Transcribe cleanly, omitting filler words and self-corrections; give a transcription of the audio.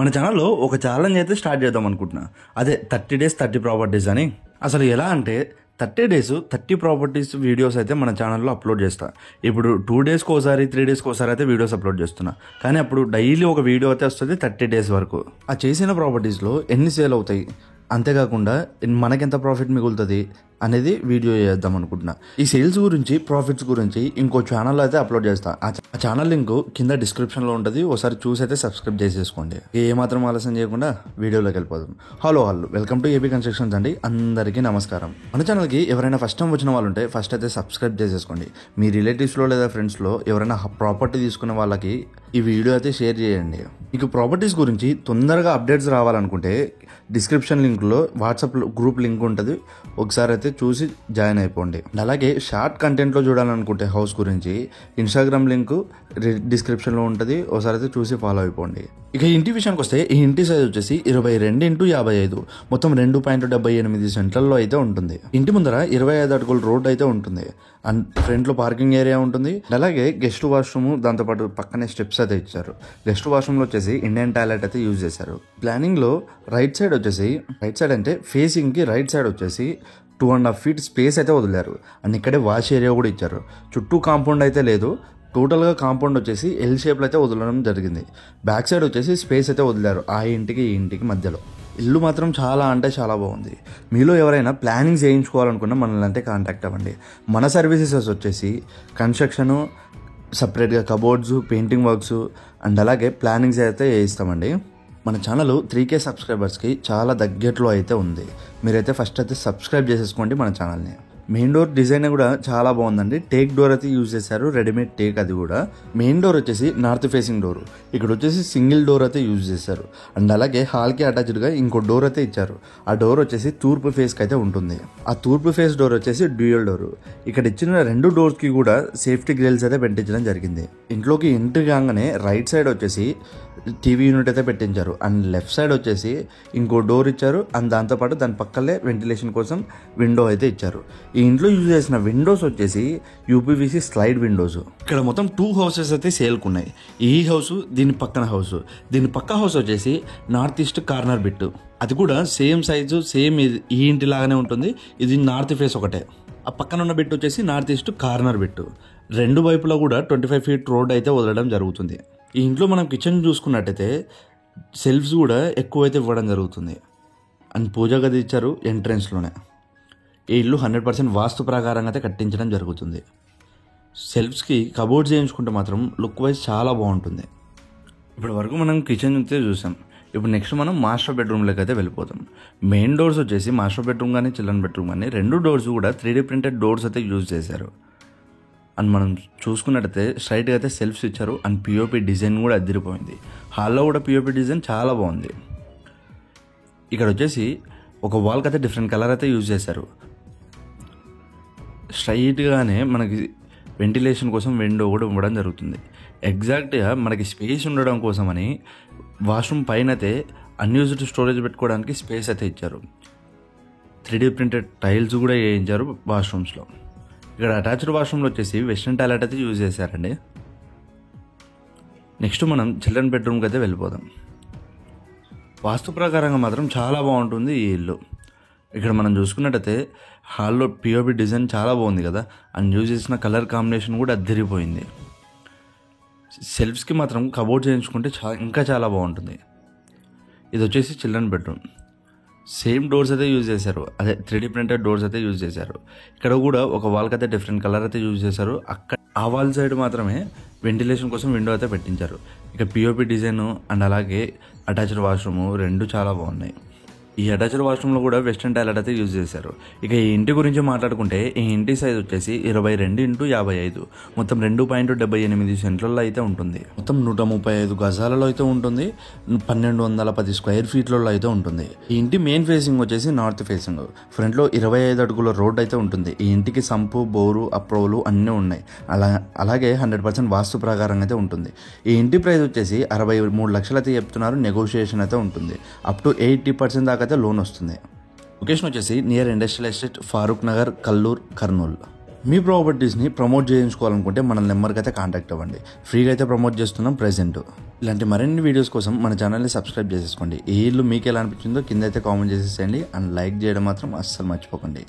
మన ఛానల్లో ఒక ఛాలెంజ్ అయితే స్టార్ట్ చేద్దాం అనుకుంటున్నా. అదే 30 days 30 ప్రాపర్టీస్ అని. అసలు ఎలా అంటే 30 days 30 ప్రాపర్టీస్ వీడియోస్ అయితే మన ఛానల్లో అప్లోడ్ చేస్తా. ఇప్పుడు 2 daysకి ఒకసారి 3 daysకి ఒకసారి అయితే వీడియోస్ అప్లోడ్ చేస్తున్నా. కానీ అప్పుడు డైలీ ఒక వీడియో అయితే వస్తుంది 30 days వరకు. ఆ చేసిన ప్రాపర్టీస్లో ఎన్ని సేల్ అవుతాయి, అంతేకాకుండా మనకెంత ప్రాఫిట్ మిగులుతుంది అనేది వీడియో చేద్దాం అనుకుంటున్నా. ఈ సేల్స్ గురించి, ప్రాఫిట్స్ గురించి ఇంకో ఛానల్లో అయితే అప్లోడ్ చేస్తా. ఆ ఛానల్ లింక్ కింద డిస్క్రిప్షన్లో ఉంటుంది. ఒకసారి చూసి అయితే సబ్స్క్రైబ్ చేసేసుకోండి. ఏమాత్రం ఆలస్యం చేయకుండా వీడియోలోకి వెళ్ళిపోదాం. Hello welcome to AP constructions అండి. అందరికీ నమస్కారం. మన ఛానల్కి ఎవరైనా ఫస్ట్ టైం వచ్చిన వాళ్ళు ఉంటే ఫస్ట్ అయితే సబ్స్క్రైబ్ చేసేసుకోండి. మీ రిలేటివ్స్లో లేదా ఫ్రెండ్స్లో ఎవరైనా ప్రాపర్టీ తీసుకునే వాళ్ళకి ఈ వీడియో అయితే షేర్ చేయండి. మీకు ప్రాపర్టీస్ గురించి తొందరగా అప్డేట్స్ రావాలనుకుంటే డిస్క్రిప్షన్ లింక్లో వాట్సాప్ గ్రూప్ లింక్ ఉంటుంది. ఒకసారి అయితే చూసి జాయిన్ అయిపోండి. అలాగే షార్ట్ కంటెంట్లో చూడాలనుకుంటే హౌస్ గురించి ఇన్స్టాగ్రామ్ లింక్ డిస్క్రిప్షన్లో ఉంటుంది. ఒకసారి అయితే చూసి ఫాలో అయిపోండి. ఇక ఇంటి విషయానికి వస్తే ఈ ఇంటి సైజ్ వచ్చేసి 22x55 మొత్తం 2.78 సెంట్లలో అయితే ఉంటుంది. ఇంటి ముందర 25 అడుగుల రోడ్ అయితే ఉంటుంది. అండ్ ఫ్రంట్లో పార్కింగ్ ఏరియా ఉంటుంది. అలాగే గెస్ట్ వాష్రూమ్, దాంతోపాటు పక్కనే స్టెప్స్ అయితే ఇచ్చారు. గెస్ట్ వాష్రూమ్లో వచ్చేసి ఇండియన్ టాయిలెట్ అయితే యూజ్ చేశారు. ప్లానింగ్లో రైట్ సైడ్ అంటే ఫేసింగ్కి రైట్ సైడ్ వచ్చేసి 2.5 feet స్పేస్ అయితే వదిలారు. అండ్ ఇక్కడే వాష్ ఏరియా కూడా ఇచ్చారు. చుట్టూ కాంపౌండ్ అయితే లేదు. టోటల్గా కాంపౌండ్ వచ్చేసి ఎల్ షేప్లో అయితే వదలడం జరిగింది. బ్యాక్ సైడ్ వచ్చేసి స్పేస్ అయితే వదిలారు. ఆ ఇంటికి ఈ ఇంటికి మధ్యలో. ఇల్లు మాత్రం చాలా అంటే చాలా బాగుంది. మీలో ఎవరైనా ప్లానింగ్ చేయించుకోవాలనుకున్నా మనల్ని అంటే కాంటాక్ట్ అవ్వండి. మన సర్వీసెస్ వచ్చేసి కన్స్ట్రక్షను, సపరేట్గా కబోర్డ్స్, పెయింటింగ్ వర్క్స్ అండ్ అలాగే ప్లానింగ్స్ అయితే చేయిస్తామండి. మన ఛానల్ 3K సబ్స్క్రైబర్స్కి చాలా దగ్గరలో అయితే ఉంది. మీరైతే ఫస్ట్ అయితే సబ్స్క్రైబ్ చేసేసుకోండి మన ఛానల్ని. మెయిన్ డోర్ డిజైన్ కూడా చాలా బాగుందండి. టేక్ డోర్ అయితే యూజ్ చేశారు, రెడీమేడ్ టేక్. అది కూడా మెయిన్ డోర్ వచ్చేసి నార్త్ ఫేసింగ్ డోర్. ఇక్కడ వచ్చేసి సింగిల్ డోర్ అయితే యూజ్ చేశారు. అండ్ అలాగే హాల్కి అటాచ్డ్గా ఇంకో డోర్ అయితే ఇచ్చారు. ఆ డోర్ వచ్చేసి తూర్పు ఫేస్కి అయితే ఉంటుంది. ఆ తూర్పు ఫేస్ డోర్ వచ్చేసి డ్యూయల్ డోర్. ఇక్కడ ఇచ్చిన 2 డోర్స్కి కూడా సేఫ్టీ గ్రిల్స్ అయితే పెట్టించడం జరిగింది. ఇంట్లోకి ఎంట్రీ కాగానే రైట్ సైడ్ వచ్చేసి టీవీ యూనిట్ అయితే పెట్టించారు. అండ్ లెఫ్ట్ సైడ్ వచ్చేసి ఇంకో డోర్ ఇచ్చారు. అండ్ దాంతోపాటు దాని పక్కనే వెంటిలేషన్ కోసం విండో అయితే ఇచ్చారు. ఈ ఇంట్లో యూజ్ చేసిన విండోస్ వచ్చేసి యూపీవీసీ స్లైడ్ విండోస్. ఇక్కడ మొత్తం 2 houses అయితే సేల్కున్నాయి. ఈ హౌస్, దీని పక్కన హౌస్. దీని పక్క హౌస్ వచ్చేసి నార్త్ ఈస్ట్ కార్నర్ బిట్. అది కూడా సేమ్ సైజు, సేమ్ ఈ ఇంటి లాగానే ఉంటుంది. ఇది నార్త్ ఫేస్ ఒకటే. ఆ పక్కన ఉన్న బిట్ వచ్చేసి నార్త్ ఈస్ట్ కార్నర్ బిట్. 2 వైపులా కూడా 25 feet రోడ్ అయితే వదలడం జరుగుతుంది. ఈ ఇంట్లో మనం కిచెన్ చూసుకున్నట్టయితే సెల్ఫ్స్ కూడా ఎక్కువైతే ఇవ్వడం జరుగుతుంది. అండ్ పూజా గది ఇచ్చారు ఎంట్రెన్స్లోనే. ఈ ఇల్లు 100% వాస్తు ప్రకారంగా అయితే కట్టించడం జరుగుతుంది. సెల్ఫ్స్కి కబోర్డ్స్ చేయించుకుంటే మాత్రం లుక్ వైజ్ చాలా బాగుంటుంది. ఇప్పటి వరకు మనం కిచెన్ అయితే చూసాం. ఇప్పుడు నెక్స్ట్ మనం మాస్టర్ బెడ్రూమ్లోకి అయితే వెళ్ళిపోతాం. మెయిన్ డోర్స్ వచ్చేసి మాస్టర్ బెడ్రూమ్ కానీ చిల్డ్రన్ బెడ్రూమ్ కానీ 2 డోర్స్ కూడా 3D printed డోర్స్ అయితే యూజ్ చేశారు. అండ్ మనం చూసుకున్నట్టయితే స్ట్రైట్గా అయితే సెల్ఫ్స్ ఇచ్చారు. అండ్ పిఓపి డిజైన్ కూడా అదిరిపోయింది. హాల్లో కూడా పిఓపి డిజైన్ చాలా బాగుంది. ఇక్కడ వచ్చేసి ఒక వాల్కి అయితే డిఫరెంట్ కలర్ అయితే యూజ్ చేశారు. స్ట్రైట్గానే మనకి వెంటిలేషన్ కోసం విండో కూడా ఇవ్వడం జరుగుతుంది. ఎగ్జాక్ట్గా మనకి స్పేస్ ఉండడం కోసమని వాష్రూమ్ పైన అయితే అన్యూజ్డ్ స్టోరేజ్ పెట్టుకోవడానికి స్పేస్ అయితే ఇచ్చారు. 3D printed టైల్స్ కూడా వేయించారు వాష్రూమ్స్లో. ఇక్కడ అటాచ్డ్ వాష్రూమ్లో వచ్చేసి వెస్ట్రన్ టాయిలెట్ అయితే యూజ్ చేశారండి. నెక్స్ట్ మనం చిల్డ్రన్ బెడ్రూమ్కి అయితే వెళ్ళిపోదాం. వాస్తు ప్రకారంగా మాత్రం చాలా బాగుంటుంది ఈ ఇల్లు. ఇక్కడ మనం చూసుకున్నట్టయితే హాల్లో పిఓపి డిజైన్ చాలా బాగుంది కదా. అండ్ యూజ్ చేసిన కలర్ కాంబినేషన్ కూడా అద్దరిపోయింది. సెల్ఫ్స్కి మాత్రం కబోర్డ్ చేయించుకుంటే ఇంకా చాలా బాగుంటుంది. ఇది వచ్చేసి చిల్డ్రన్ బెడ్రూమ్. సేమ్ డోర్స్ అయితే యూజ్ చేశారు. అదే 3D printed డోర్స్ అయితే యూజ్ చేశారు. ఇక్కడ కూడా ఒక వాల్కి అయితే డిఫరెంట్ కలర్ అయితే యూజ్ చేశారు. అక్కడ ఆ వాల్ సైడ్ మాత్రమే వెంటిలేషన్ కోసం విండో అయితే పెట్టించారు. ఇక పిఓపి డిజైన్ అండ్ అలాగే అటాచ్డ్ వాష్రూమ్ 2 చాలా బాగున్నాయి. ఈ అటాచ్డ్ వాష్రూమ్లో కూడా వెస్ట్రన్ టాయిలెట్ అయితే యూజ్ చేశారు. ఇక ఈ ఇంటి గురించి మాట్లాడుకుంటే ఈ ఇంటి సైజ్ వచ్చేసి 22x55 మొత్తం 2.78 సెంట్లలో అయితే ఉంటుంది. మొత్తం 135 గజాలలో అయితే ఉంటుంది. 1210 square feetలలో అయితే ఉంటుంది. ఈ ఇంటి మెయిన్ ఫేసింగ్ వచ్చేసి నార్త్ ఫేసింగ్. ఫ్రంట్లో 25 అడుగుల రోడ్ అయితే ఉంటుంది. ఈ ఇంటికి సంపు, బోరు, అప్రూవల్ అన్నీ ఉన్నాయి. అలాగే 100% వాస్తు ప్రకారంగా అయితే ఉంటుంది. ఈ ఇంటి ప్రైస్ వచ్చేసి 63 లక్షలు అయితే చెప్తున్నారు. నెగోషియేషన్ అయితే ఉంటుంది. అప్ టు 80% దాకా లోన్ వస్తుంది. లొకేషన్ వచ్చేసి near industrial estate, Farooq Nagar, Kallur, Kurnool. మీ ప్రాపర్టీస్ని ప్రమోట్ చేయించుకోవాలనుకుంటే మన నెంబర్కి అయితే కాంటాక్ట్ అవ్వండి. ఫ్రీగా అయితే ప్రమోట్ చేస్తున్నాం ప్రెజెంట్. ఇలాంటి మరిన్ని వీడియోస్ కోసం మన ఛానల్ని సబ్స్క్రైబ్ చేసేసుకోండి. ఈ ఇల్లు మీకు ఎలా అనిపించిందో కింద అయితే కామెంట్ చేసేసేయండి. అండ్ లైక్ చేయడం మాత్రం అస్సలు మర్చిపోకండి.